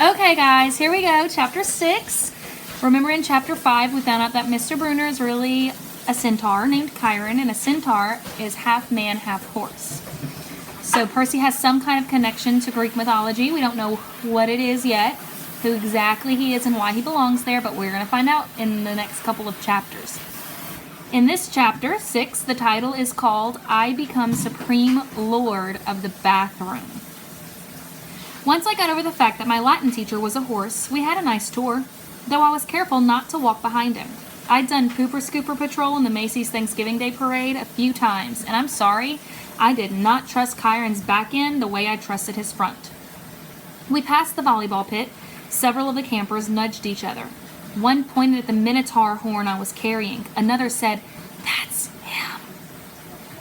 Okay, guys, here we go. Chapter 6. Remember in Chapter 5, we found out that Mr. Bruner is really a centaur named Chiron, and a centaur is half man, half horse. So Percy has some kind of connection to Greek mythology. We don't know what it is yet, who exactly he is and why he belongs there, but we're going to find out in the next couple of chapters. In this chapter, 6, the title is called I Become Supreme Lord of the Bathroom. Once I got over the fact that my Latin teacher was a horse, we had a nice tour, though I was careful not to walk behind him. I'd done Pooper Scooper Patrol in the Macy's Thanksgiving Day Parade a few times, and I'm sorry, I did not trust Chiron's back end the way I trusted his front. We passed the volleyball pit. Several of the campers nudged each other. One pointed at the minotaur horn I was carrying. Another said, "That's him."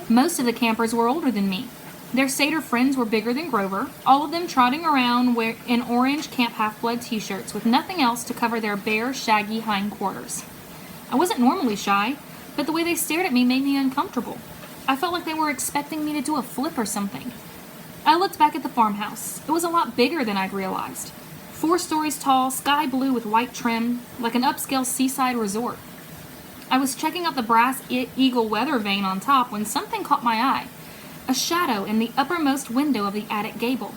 Most of the campers were older than me. Their satyr friends were bigger than Grover, all of them trotting around in orange Camp Half-Blood t-shirts with nothing else to cover their bare, shaggy hindquarters. I wasn't normally shy, but the way they stared at me made me uncomfortable. I felt like they were expecting me to do a flip or something. I looked back at the farmhouse. It was a lot bigger than I'd realized. 4 stories tall, sky blue with white trim, like an upscale seaside resort. I was checking out the brass eagle weather vane on top when something caught my eye. A shadow in the uppermost window of the attic gable.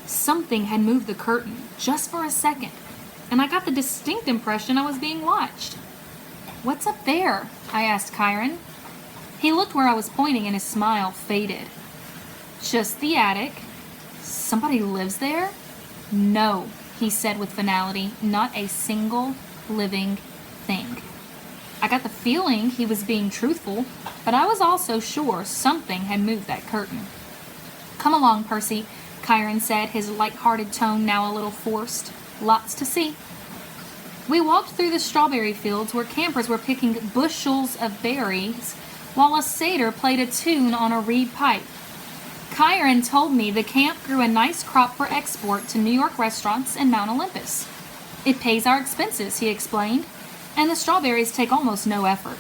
Something had moved the curtain, just for a second, and I got the distinct impression I was being watched. "What's up there?" I asked Chiron. He looked where I was pointing and his smile faded. "Just the attic. Somebody lives there?" "No," he said with finality, "not a single living thing." I got the feeling he was being truthful, but I was also sure something had moved that curtain. "Come along, Percy," Chiron said, his light-hearted tone now a little forced. "Lots to see." We walked through the strawberry fields where campers were picking bushels of berries while a satyr played a tune on a reed pipe. Chiron told me the camp grew a nice crop for export to New York restaurants and Mount Olympus. "It pays our expenses," he explained, "and the strawberries take almost no effort."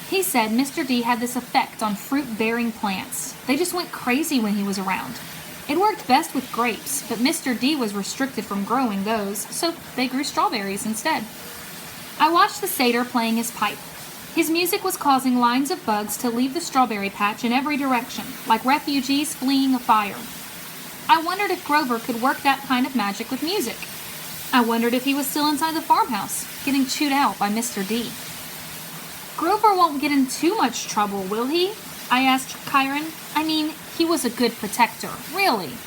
He said Mr. D had this effect on fruit-bearing plants. They just went crazy when he was around. It worked best with grapes, but Mr. D was restricted from growing those, so they grew strawberries instead. I watched the satyr playing his pipe. His music was causing lines of bugs to leave the strawberry patch in every direction, like refugees fleeing a fire. I wondered if Grover could work that kind of magic with music. I wondered if he was still inside the farmhouse, getting chewed out by Mr. D. "Grover won't get in too much trouble, will he?" I asked Chiron. "I mean, he was a good protector, really."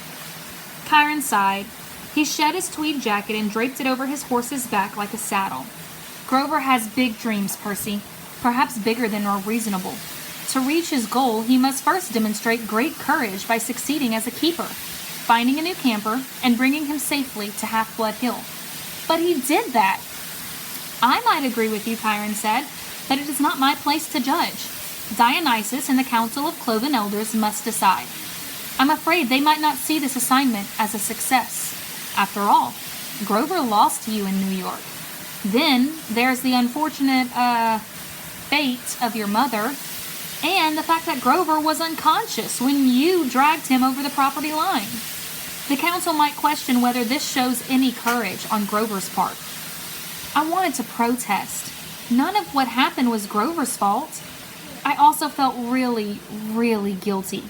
Chiron sighed. He shed his tweed jacket and draped it over his horse's back like a saddle. "Grover has big dreams, Percy, perhaps bigger than are reasonable. To reach his goal, he must first demonstrate great courage by succeeding as a keeper, finding a new camper, and bringing him safely to Half-Blood Hill. But he did that." "I might agree with you," Chiron said, "but it is not my place to judge. Dionysus and the Council of Cloven Elders must decide. I'm afraid they might not see this assignment as a success. After all, Grover lost you in New York. Then there's the unfortunate, fate of your mother, and the fact that Grover was unconscious when you dragged him over the property line. The council might question whether this shows any courage on Grover's part." I wanted to protest. None of what happened was Grover's fault. I also felt really, really guilty.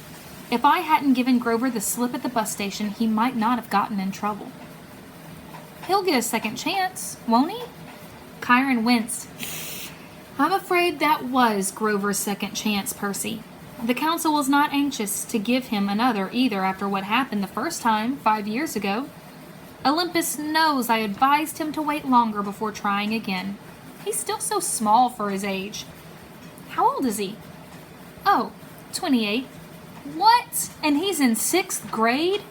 If I hadn't given Grover the slip at the bus station, he might not have gotten in trouble. "He'll get a second chance, won't he?" Chiron winced. "I'm afraid that was Grover's second chance, Percy. The council was not anxious to give him another either after what happened the first time, 5 years ago. Olympus knows I advised him to wait longer before trying again. He's still so small for his age." "How old is he?" "Oh, 28. "What? And he's in 6th grade?"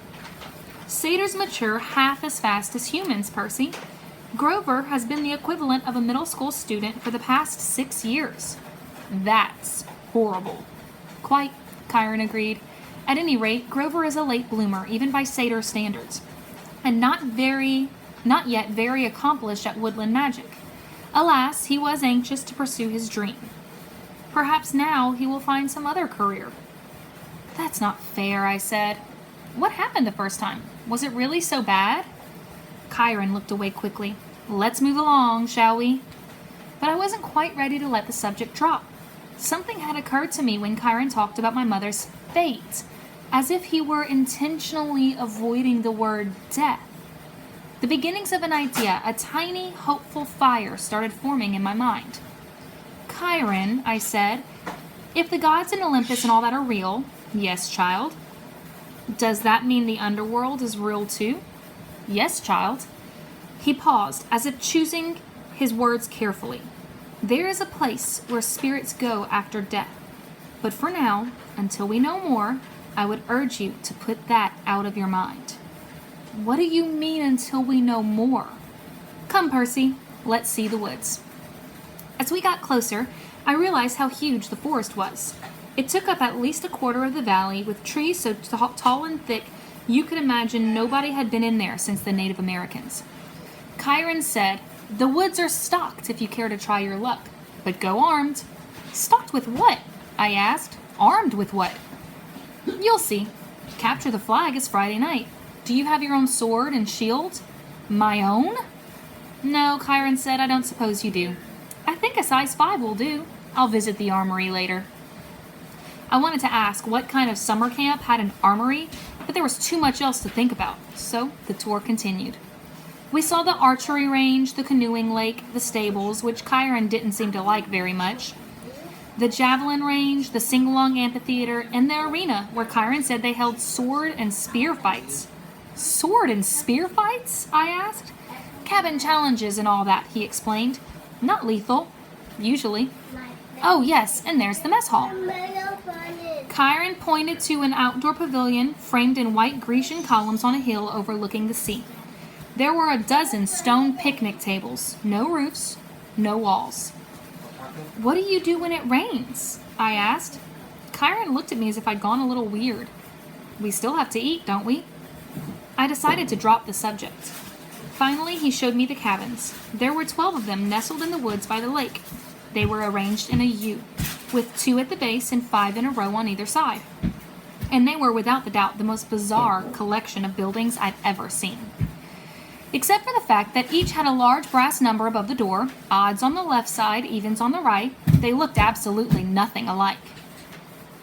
"Satyrs mature half as fast as humans, Percy. Grover has been the equivalent of a middle school student for the past 6 years. "That's horrible." "Quite," Chiron agreed. "At any rate, Grover is a late bloomer, even by satyr standards, and not yet very accomplished at woodland magic. Alas, he was anxious to pursue his dream. Perhaps now he will find some other career." "That's not fair," I said. "What happened the first time? Was it really so bad?" Kyron looked away quickly. Let's move along, shall we? But I wasn't quite ready to let the subject drop. Something had occurred to me when Kyron talked about my mother's fate, as if he were intentionally avoiding the word death. The beginnings of an idea, a tiny, hopeful fire started forming in my mind. Kyron, I said, if the gods in Olympus and all that are real, yes, child. Does that mean the underworld is real too? Yes, child. He paused, as if choosing his words carefully. There is a place where spirits go after death. But for now, until we know more, I would urge you to put that out of your mind. What do you mean until we know more? Come, Percy, let's see the woods. As we got closer, I realized how huge the forest was. It took up at least a quarter of the valley, with trees so tall and thick you could imagine nobody had been in there since the Native Americans. Kyron said, the woods are stocked if you care to try your luck, but go armed. Stocked with what? I asked. Armed with what? You'll see. Capture the flag is Friday night. Do you have your own sword and shield? My own? No, Kyron said, I don't suppose you do. I think a size 5 will do. I'll visit the armory later. I wanted to ask what kind of summer camp had an armory, but there was too much else to think about, so the tour continued. We saw the archery range, the canoeing lake, the stables, which Kyron didn't seem to like very much, the javelin range, the sing-along amphitheater, and the arena, where Kyron said they held sword and spear fights. Sword and spear fights? I asked. Cabin challenges and all that, he explained. Not lethal, usually. Oh yes, and there's the mess hall. Kyron pointed to an outdoor pavilion framed in white Grecian columns on a hill overlooking the sea. There were a dozen stone picnic tables, no roofs, no walls. What do you do when it rains? I asked. Kyron looked at me as if I'd gone a little weird. We still have to eat, don't we? I decided to drop the subject. Finally, he showed me the cabins. There were 12 of them nestled in the woods by the lake. They were arranged in a U, with 2 at the base and 5 in a row on either side. And they were, without the doubt, the most bizarre collection of buildings I'd ever seen. Except for the fact that each had a large brass number above the door, odds on the left side, evens on the right, they looked absolutely nothing alike.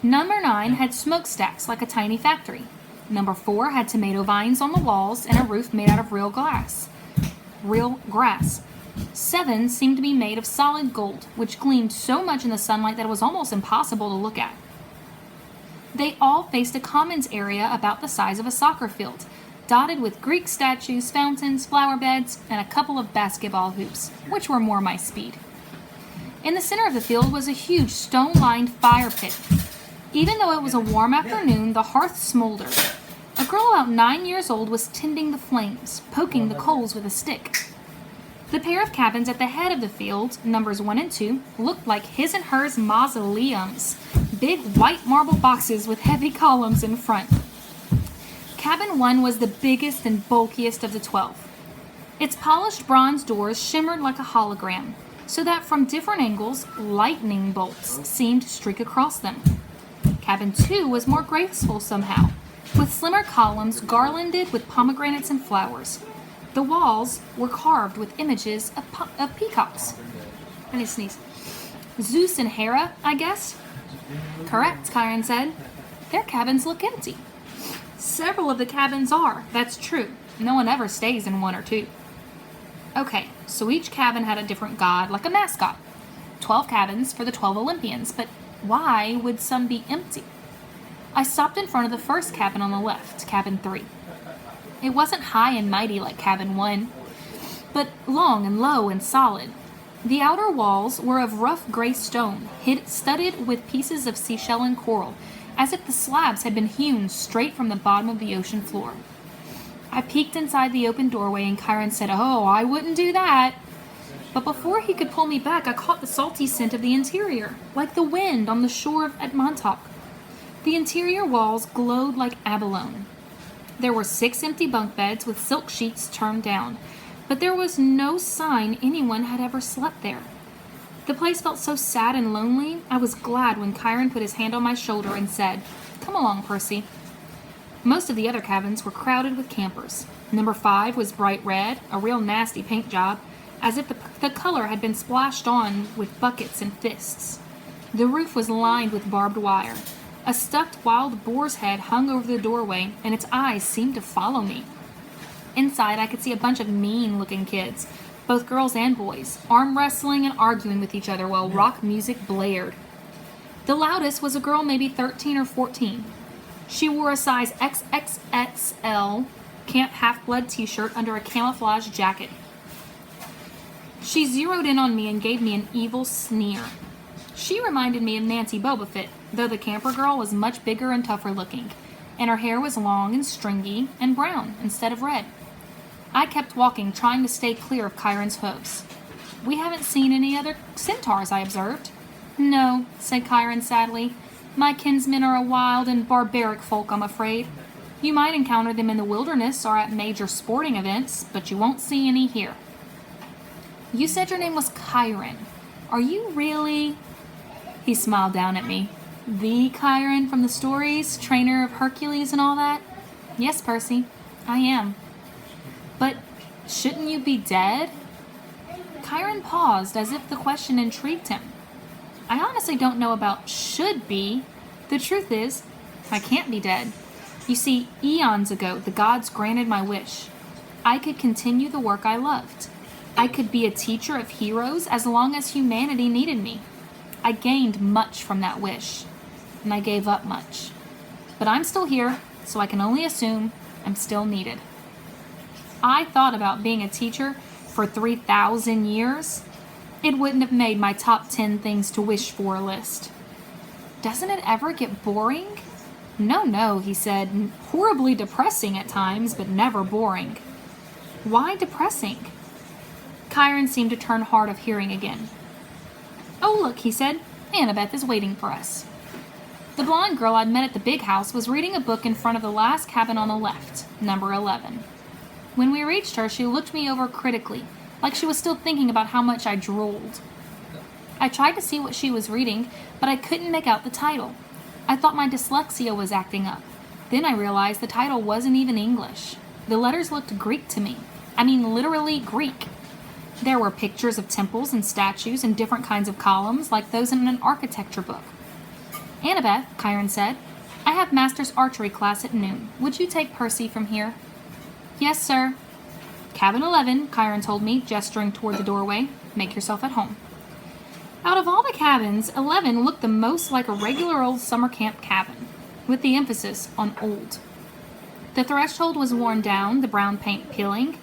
Number 9 had smokestacks like a tiny factory. Number 4 had tomato vines on the walls and a roof made out of real grass. 7 seemed to be made of solid gold, which gleamed so much in the sunlight that it was almost impossible to look at. They all faced a commons area about the size of a soccer field, dotted with Greek statues, fountains, flower beds, and a couple of basketball hoops, which were more my speed. In the center of the field was a huge stone-lined fire pit. Even though it was a warm afternoon, the hearth smoldered. A girl about 9 years old was tending the flames, poking the coals with a stick. The pair of cabins at the head of the field, numbers 1 and 2, looked like his and hers mausoleums, big white marble boxes with heavy columns in front. Cabin 1 was the biggest and bulkiest of the 12. Its polished bronze doors shimmered like a hologram, so that from different angles, lightning bolts seemed to streak across them. Cabin 2 was more graceful somehow, with slimmer columns garlanded with pomegranates and flowers. The walls were carved with images of peacocks. I need to sneeze. Zeus and Hera, I guess? Correct, Kyron said. Their cabins look empty. Several of the cabins are, that's true. No one ever stays in 1 or 2. Okay, so each cabin had a different god, like a mascot. 12 cabins for the 12 Olympians, but why would some be empty? I stopped in front of the first cabin on the left, cabin 3. It wasn't high and mighty like cabin 1, but long and low and solid. The outer walls were of rough gray stone, studded with pieces of seashell and coral, as if the slabs had been hewn straight from the bottom of the ocean floor. I peeked inside the open doorway and Kyron said, "Oh, I wouldn't do that." But before he could pull me back, I caught the salty scent of the interior, like the wind on the shore at Montauk. The interior walls glowed like abalone. There were 6 empty bunk beds with silk sheets turned down, but there was no sign anyone had ever slept there. The place felt so sad and lonely, I was glad when Kyron put his hand on my shoulder and said, "Come along, Percy." Most of the other cabins were crowded with campers. Number 5 was bright red, a real nasty paint job, as if the color had been splashed on with buckets and fists. The roof was lined with barbed wire. A stuffed wild boar's head hung over the doorway, and its eyes seemed to follow me. Inside, I could see a bunch of mean-looking kids, both girls and boys, arm wrestling and arguing with each other while rock music blared. The loudest was a girl maybe 13 or 14. She wore a size XXXL Camp Half-Blood t-shirt under a camouflage jacket. She zeroed in on me and gave me an evil sneer. She reminded me of Nancy Bobofit, though the camper girl was much bigger and tougher looking, and her hair was long and stringy and brown instead of red. I kept walking, trying to stay clear of Chiron's hooves. "We haven't seen any other centaurs," I observed. "No," said Chiron sadly. "My kinsmen are a wild and barbaric folk, I'm afraid. You might encounter them in the wilderness or at major sporting events, but you won't see any here." "You said your name was Chiron. Are you really—" He smiled down at me. "The Chiron from the stories, trainer of Hercules and all that?" "Yes, Percy, I am." "But shouldn't you be dead?" Chiron paused as if the question intrigued him. "I honestly don't know about should be. The truth is, I can't be dead. You see, eons ago, the gods granted my wish. I could continue the work I loved. I could be a teacher of heroes as long as humanity needed me. I gained much from that wish, and I gave up much. But I'm still here, so I can only assume I'm still needed." I thought about being a teacher for 3,000 years. It wouldn't have made my top 10 things to wish for list. "Doesn't it ever get boring?" No, he said. "Horribly depressing at times, but never boring." "Why depressing?" Chiron seemed to turn hard of hearing again. "Oh, look," he said. "Annabeth is waiting for us." The blonde girl I'd met at the big house was reading a book in front of the last cabin on the left, number 11. When we reached her, she looked me over critically, like she was still thinking about how much I drooled. I tried to see what she was reading, but I couldn't make out the title. I thought my dyslexia was acting up. Then I realized the title wasn't even English. The letters looked Greek to me. I mean, literally Greek. There were pictures of temples and statues and different kinds of columns, like those in an architecture book. "Annabeth," Chiron said, "I have Master's archery class at noon. Would you take Percy from here?" "Yes, sir." "Cabin 11, Chiron told me, gesturing toward the doorway. "Make yourself at home." Out of all the cabins, 11 looked the most like a regular old summer camp cabin, with the emphasis on old. The threshold was worn down, the brown paint peeling.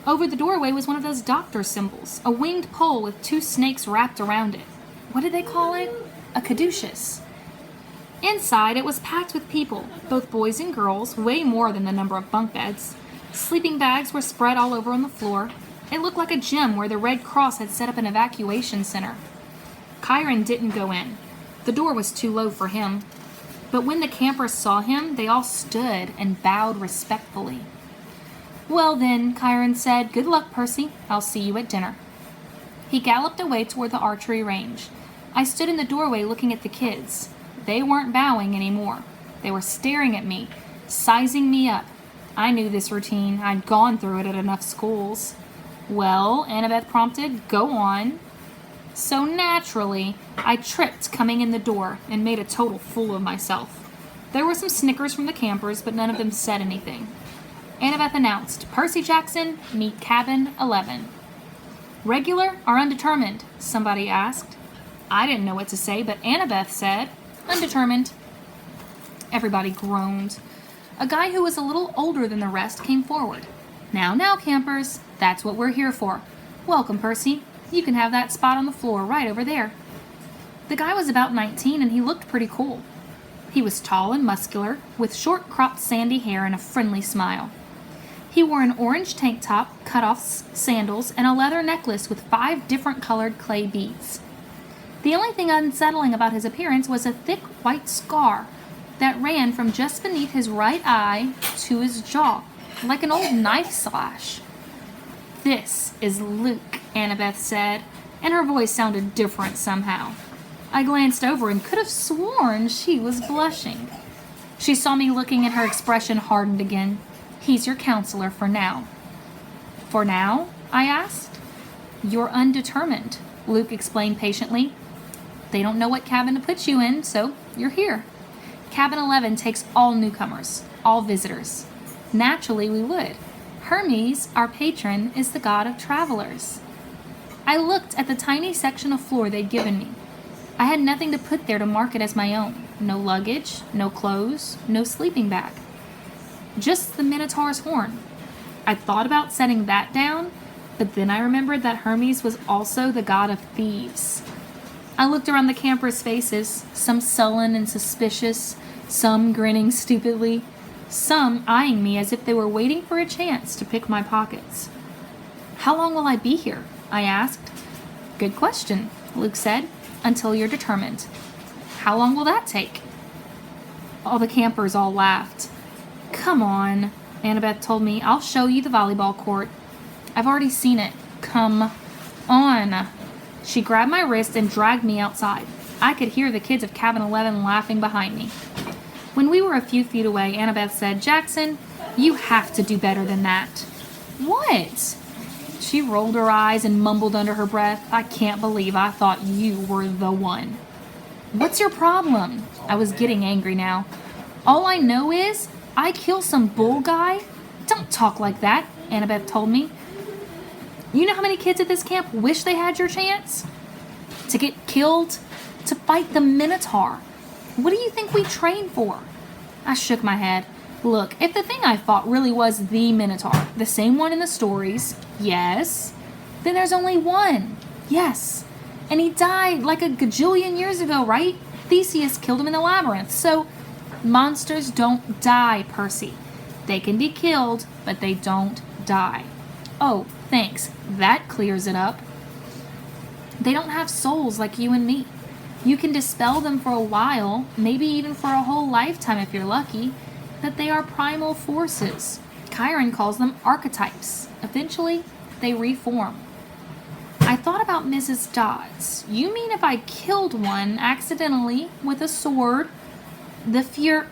Over the doorway was one of those doctor symbols, a winged pole with 2 snakes wrapped around it. What did they call it? A caduceus. Inside, it was packed with people, both boys and girls, way more than the number of bunk beds. Sleeping bags were spread all over on the floor. It looked like a gym where the Red Cross had set up an evacuation center. Chiron didn't go in. The door was too low for him. But when the campers saw him, they all stood and bowed respectfully. "Well then," Chiron said, "good luck, Percy. I'll see you at dinner." He galloped away toward the archery range. I stood in the doorway looking at the kids. They weren't bowing anymore. They were staring at me, sizing me up. I knew this routine. I'd gone through it at enough schools. "Well," Annabeth prompted, "go on." So naturally, I tripped coming in the door and made a total fool of myself. There were some snickers from the campers, but none of them said anything. Annabeth announced, "Percy Jackson, meet cabin 11. "Regular or undetermined?" somebody asked. I didn't know what to say, but Annabeth said, "Undetermined." Everybody groaned. A guy who was a little older than the rest came forward. Now, campers, that's what we're here for. Welcome, Percy. You can have that spot on the floor right over there." The guy was about 19, and he looked pretty cool. He was tall and muscular, with short cropped sandy hair and a friendly smile. He wore an orange tank top, cut-offs, sandals, and a leather necklace with 5 different colored clay beads. The only thing unsettling about his appearance was a thick white scar that ran from just beneath his right eye to his jaw, like an old knife slash. "This is Luke," Annabeth said, and her voice sounded different somehow. I glanced over and could have sworn she was blushing. She saw me looking and her expression hardened again. He's your counselor for now. For now? I asked. You're undetermined, Luke explained patiently. They don't know what cabin to put you in, so you're here. Cabin 11 takes all newcomers, all visitors. Naturally, we would. Hermes, our patron, is the god of travelers. I looked at the tiny section of floor they'd given me. I had nothing to put there to mark it as my own. No luggage, no clothes, no sleeping bag. Just the Minotaur's horn. I thought about setting that down, but then I remembered that Hermes was also the god of thieves. I looked around the campers' faces, some sullen and suspicious, some grinning stupidly, some eyeing me as if they were waiting for a chance to pick my pockets. How long will I be here? I asked. Good question, Luke said, until you're determined. How long will that take? All the campers all laughed. Come on, Annabeth told me. I'll show you the volleyball court. I've already seen it. Come on. She grabbed my wrist and dragged me outside. I could hear the kids of Cabin 11 laughing behind me. When we were a few feet away, Annabeth said, Jackson, you have to do better than that. What? She rolled her eyes and mumbled under her breath, I can't believe I thought you were the one. What's your problem? I was getting angry now. All I know is I kill some bull guy? Don't talk like that, Annabeth told me. You know how many kids at this camp wish they had your chance? To get killed? To fight the Minotaur? What do you think we train for? I shook my head. Look, if the thing I fought really was the Minotaur, the same one in the stories, yes, then there's only one. Yes. And he died like a gajillion years ago, right? Theseus killed him in the labyrinth. So, monsters don't die, Percy. They can be killed, but they don't die. Oh, thanks. That clears it up. They don't have souls like you and me. You can dispel them for a while, maybe even for a whole lifetime if you're lucky, that they are primal forces. Chiron calls them archetypes. Eventually, they reform. I thought about Mrs. Dodds. You mean if I killed one accidentally with a sword, your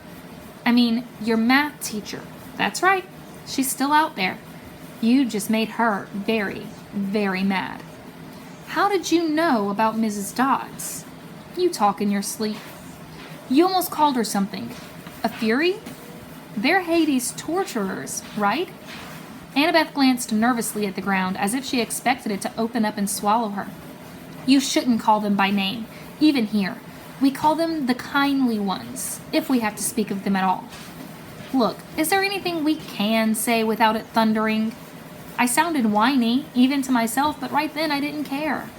math teacher. That's right. She's still out there. You just made her very, very mad. How did you know about Mrs. Dodds? You talk in your sleep. You almost called her something. A fury? They're Hades' torturers, right? Annabeth glanced nervously at the ground as if she expected it to open up and swallow her. You shouldn't call them by name, even here. We call them the kindly ones, if we have to speak of them at all. Look, is there anything we can say without it thundering? I sounded whiny, even to myself, but right then I didn't care.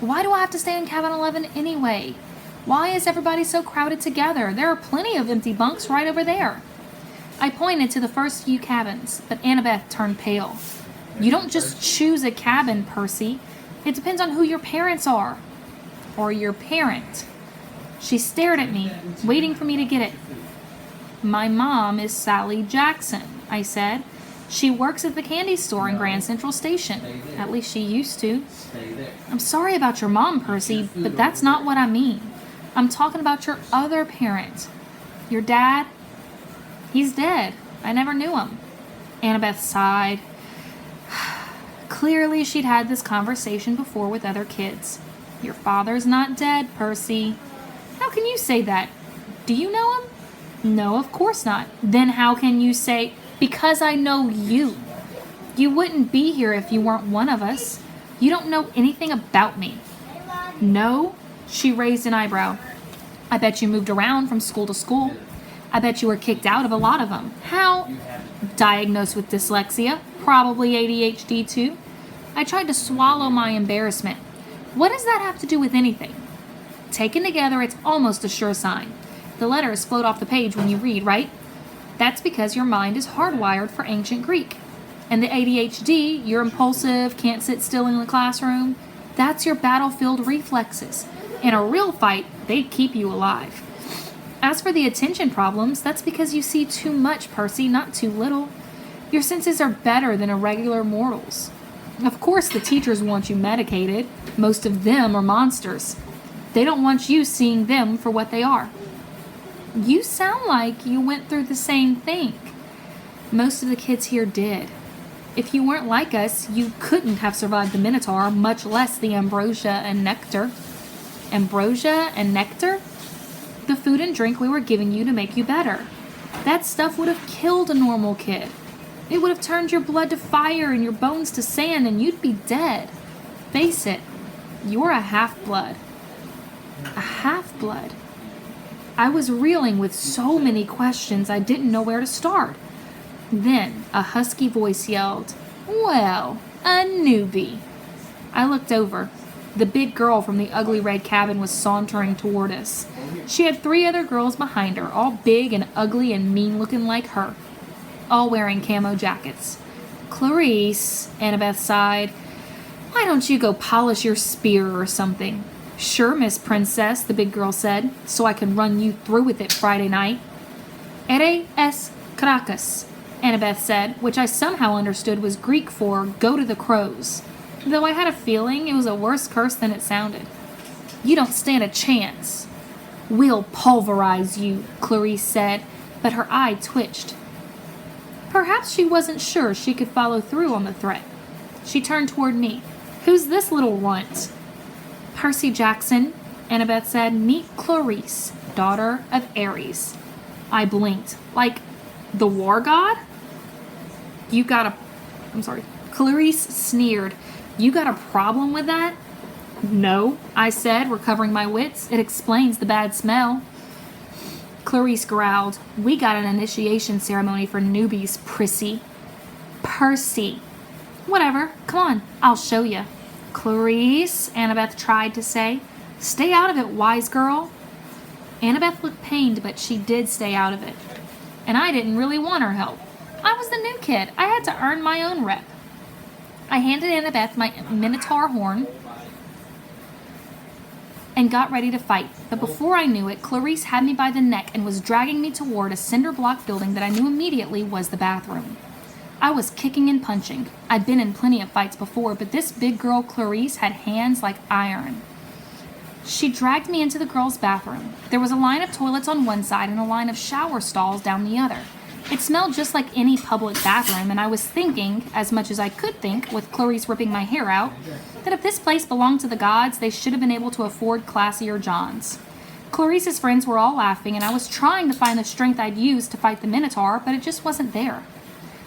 Why do I have to stay in Cabin 11 anyway? Why is everybody so crowded together? There are plenty of empty bunks right over there. I pointed to the first few cabins, but Annabeth turned pale. You don't just choose a cabin, Percy. It depends on who your parents are. Or your parent. She stared at me, waiting for me to get it. My mom is Sally Jackson, I said. She works at the candy store in Grand Central Station. At least she used to. I'm sorry about your mom, Percy, but that's not what I mean. I'm talking about your other parent. Your dad? He's dead. I never knew him. Annabeth sighed. Clearly she'd had this conversation before with other kids. Your father's not dead, Percy. How can you say that? Do you know him? No, of course not. Then how can you say... Because I know you. You wouldn't be here if you weren't one of us. You don't know anything about me. No? She raised an eyebrow. I bet you moved around from school to school. I bet you were kicked out of a lot of them. How? Diagnosed with dyslexia. Probably ADHD too. I tried to swallow my embarrassment. What does that have to do with anything? Taken together, it's almost a sure sign. The letters float off the page when you read, right? That's because your mind is hardwired for ancient Greek. And the ADHD, you're impulsive, can't sit still in the classroom, that's your battlefield reflexes. In a real fight, they'd keep you alive. As for the attention problems, that's because you see too much, Percy, not too little. Your senses are better than a regular mortal's. Of course the teachers want you medicated. Most of them are monsters. They don't want you seeing them for what they are. You sound like you went through the same thing. Most of the kids here did. If you weren't like us, you couldn't have survived the Minotaur, much less the ambrosia and nectar. Ambrosia and nectar? The food and drink we were giving you to make you better. That stuff would have killed a normal kid. It would have turned your blood to fire and your bones to sand, and you'd be dead. Face it, you're a half-blood. A half-blood? I was reeling with so many questions I didn't know where to start. Then a husky voice yelled, "Well, a newbie." I looked over. The big girl from the ugly red cabin was sauntering toward us. She had 3 other girls behind her, all big and ugly and mean-looking like her, all wearing camo jackets. "Clarice," Annabeth sighed, "why don't you go polish your spear or something?" "Sure, Miss Princess," the big girl said, "so I can run you through with it Friday night." "Ere es Caracas," Annabeth said, which I somehow understood was Greek for "go to the crows," though I had a feeling it was a worse curse than it sounded. "You don't stand a chance." "We'll pulverize you," Clarice said, but her eye twitched. Perhaps she wasn't sure she could follow through on the threat. She turned toward me. "Who's this little runt?" "Percy Jackson," Annabeth said. "Meet Clarice, daughter of Ares." I blinked. "Like the war god?" Clarice sneered. "You got a problem with that?" "No," I said, recovering my wits. "It explains the bad smell." Clarice growled. "We got an initiation ceremony for newbies, prissy." "Percy." "Whatever. Come on, I'll show you." "Clarice," Annabeth tried to say. "Stay out of it, wise girl." Annabeth looked pained, but she did stay out of it. And I didn't really want her help. I was the new kid. I had to earn my own rep. I handed Annabeth my Minotaur horn and got ready to fight. But before I knew it, Clarice had me by the neck and was dragging me toward a cinder block building that I knew immediately was the bathroom. I was kicking and punching. I'd been in plenty of fights before, but this big girl Clarice had hands like iron. She dragged me into the girls' bathroom. There was a line of toilets on one side and a line of shower stalls down the other. It smelled just like any public bathroom, and I was thinking, as much as I could think, with Clarice ripping my hair out, that if this place belonged to the gods, they should have been able to afford classier Johns. Clarice's friends were all laughing, and I was trying to find the strength I'd use to fight the Minotaur, but it just wasn't there.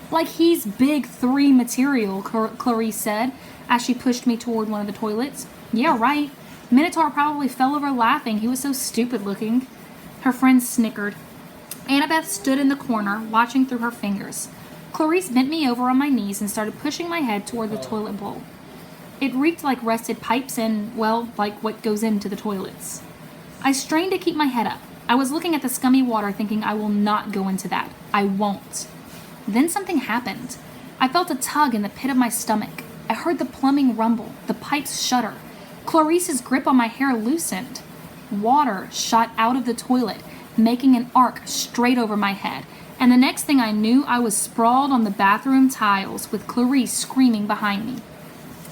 "Like he's big 3 material," Clarice said, as she pushed me toward one of the toilets. "Yeah, right. Minotaur probably fell over laughing. He was so stupid looking." Her friends snickered. Annabeth stood in the corner, watching through her fingers. Clarice bent me over on my knees and started pushing my head toward the toilet bowl. It reeked like rusted pipes and, well, like what goes into the toilets. I strained to keep my head up. I was looking at the scummy water thinking, I will not go into that. I won't. Then something happened. I felt a tug in the pit of my stomach. I heard the plumbing rumble, the pipes shudder. Clarice's grip on my hair loosened. Water shot out of the toilet, making an arc straight over my head. And the next thing I knew, I was sprawled on the bathroom tiles with Clarice screaming behind me.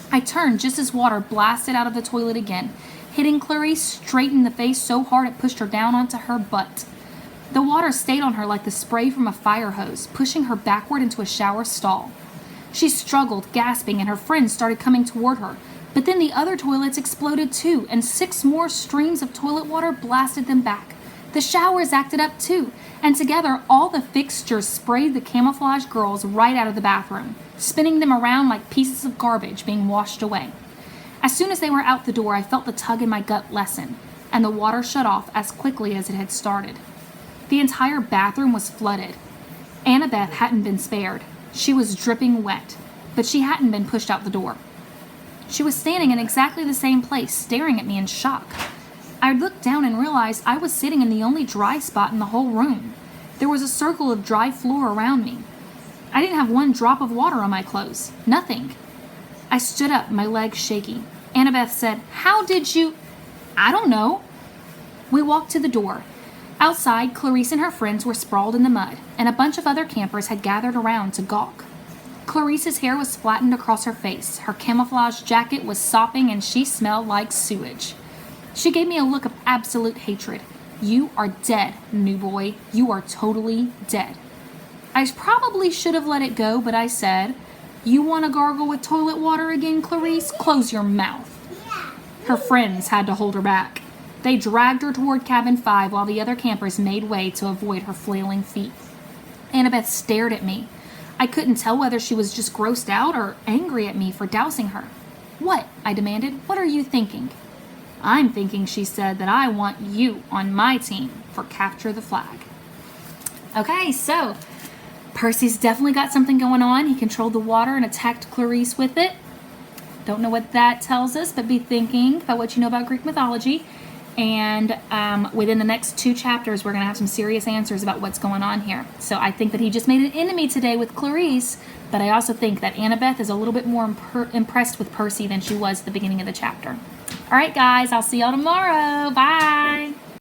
I turned just as water blasted out of the toilet again, hitting Clarice straight in the face so hard it pushed her down onto her butt. The water stayed on her like the spray from a fire hose, pushing her backward into a shower stall. She struggled, gasping, and her friends started coming toward her. But then the other toilets exploded too, and 6 more streams of toilet water blasted them back. The showers acted up too, and together all the fixtures sprayed the camouflage girls right out of the bathroom, spinning them around like pieces of garbage being washed away. As soon as they were out the door, I felt the tug in my gut lessen, and the water shut off as quickly as it had started. The entire bathroom was flooded. Annabeth hadn't been spared. She was dripping wet, but she hadn't been pushed out the door. She was standing in exactly the same place, staring at me in shock. I looked down and realized I was sitting in the only dry spot in the whole room. There was a circle of dry floor around me. I didn't have one drop of water on my clothes. Nothing. I stood up, my legs shaky. Annabeth said, "How did you—" "I don't know." We walked to the door. Outside, Clarice and her friends were sprawled in the mud, and a bunch of other campers had gathered around to gawk. Clarice's hair was flattened across her face. Her camouflage jacket was sopping, and she smelled like sewage. She gave me a look of absolute hatred. "You are dead, new boy. You are totally dead." I probably should have let it go, but I said, "You want to gargle with toilet water again, Clarice? Close your mouth." Her friends had to hold her back. They dragged her toward cabin 5 while the other campers made way to avoid her flailing feet. Annabeth stared at me. I couldn't tell whether she was just grossed out or angry at me for dousing her. "What?" I demanded. "What are you thinking?" "I'm thinking," she said, "that I want you on my team for Capture the Flag." Okay, so Percy's definitely got something going on. He controlled the water and attacked Clarice with it. Don't know what that tells us, but be thinking about what you know about Greek mythology. And within the next 2 chapters, we're going to have some serious answers about what's going on here. So I think that he just made an enemy today with Clarice, but I also think that Annabeth is a little bit more impressed with Percy than she was at the beginning of the chapter. All right, guys, I'll see y'all tomorrow. Bye.